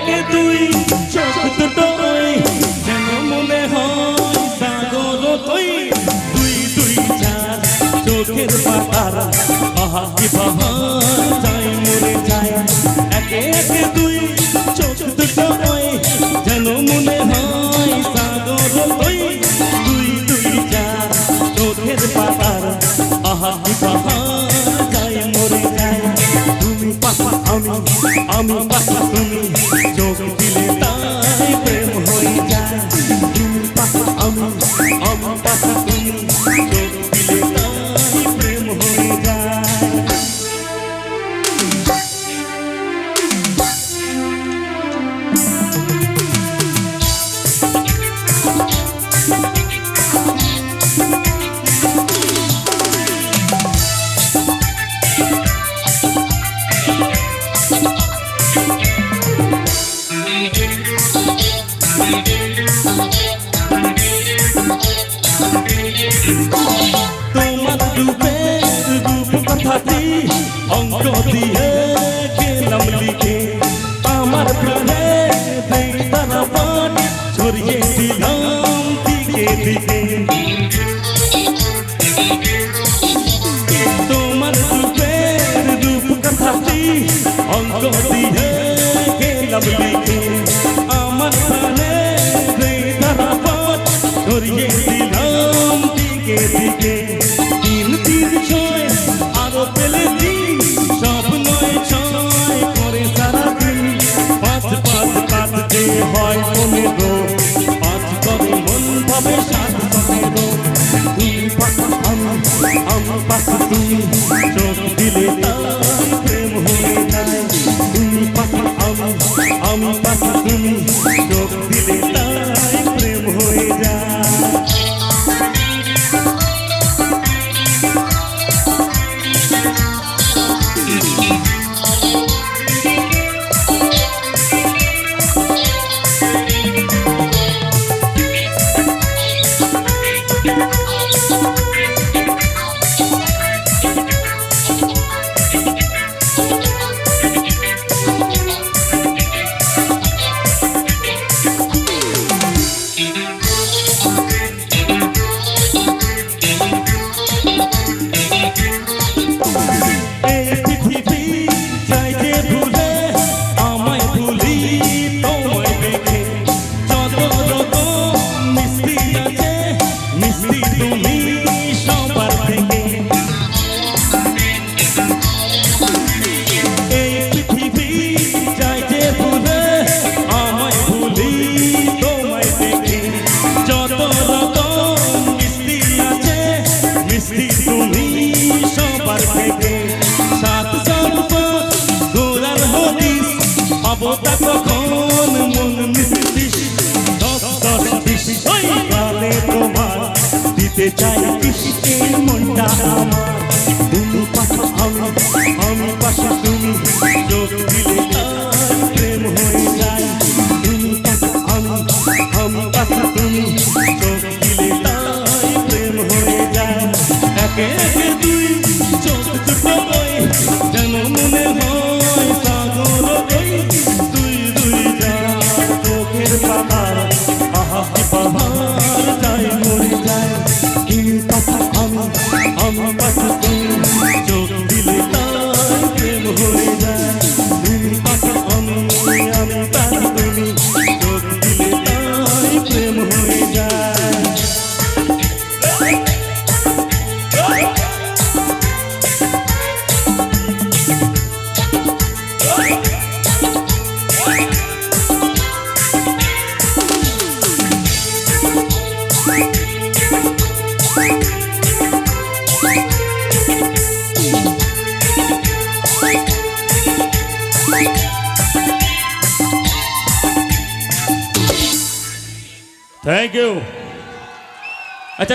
একে দুই চোখ দুটোই যেন মনে হয় সাগর তুই দুই দুই চার চোখের পাতার আহা কি বাহার যায় মরে যায় একে একে দুই চোখ দুটোই যেন মনে হয় সাগর তুই দুই দুই চার চোখের পাতার আহা কি বাহার যায় মরে যায় তুমি পাশা আমি পাশা তুমি চোখ দিলে তাই প্রেম হয়ে যায় তুমি পাশা আমি পাশা তুমি চোখ দিলে তাই প্রেম হয়ে যায় তোমার রূপের রূপ কথাটি অঙ্ক দিয়ে গেলাম লিখে আমার প্রাণে তারা পান ছড়িয়ে দিলাম দিকে দিকে তোমার রূপের রূপ কথাটি অঙ্ক দিয়ে গেলাম লিখে আমার প্রাণে তারা পান ছড়িয়ে দিলাম দিকে দিকে তিন তিন ছয় আরো পেলে দিন সব নয় ছয় করে সারা দিন পাঁচ পাঁচ কাটতে হয় 15 পাঁচ করে মন ভাবে 7 15 তুমি পাশা আমি পাশা তুমি চোখ দিলে তাই প্রেম হয়ে যায় তুমি পাশা আমি পাশা তুমি চোখ দিলে তাই প্রেম হয়ে যায় দিতে চাই কৃষ্ণের মনটা আমার তুমি পাশা আমি পাশা তুমি চোখ দিলে তাই প্রেম হয়ে যায় তুমি পাশা আমি পাশা তুমি চোখ দিলে তাই প্রেম হয়ে যায় একে একে দুই চোখ দুটোই যেন মনে হয় সাগর দুই দুই যায় চোখের পাতার আহা কি বাহার যায় মরে যায় তুমি পাশা আমি পাশা তুমি চোখ দিলে তাই প্রেম হয়ে যায় তুমি পাশা আমি পাশা তুমি চোখ দিলে তাই প্রেম হয়ে যায় Thank you.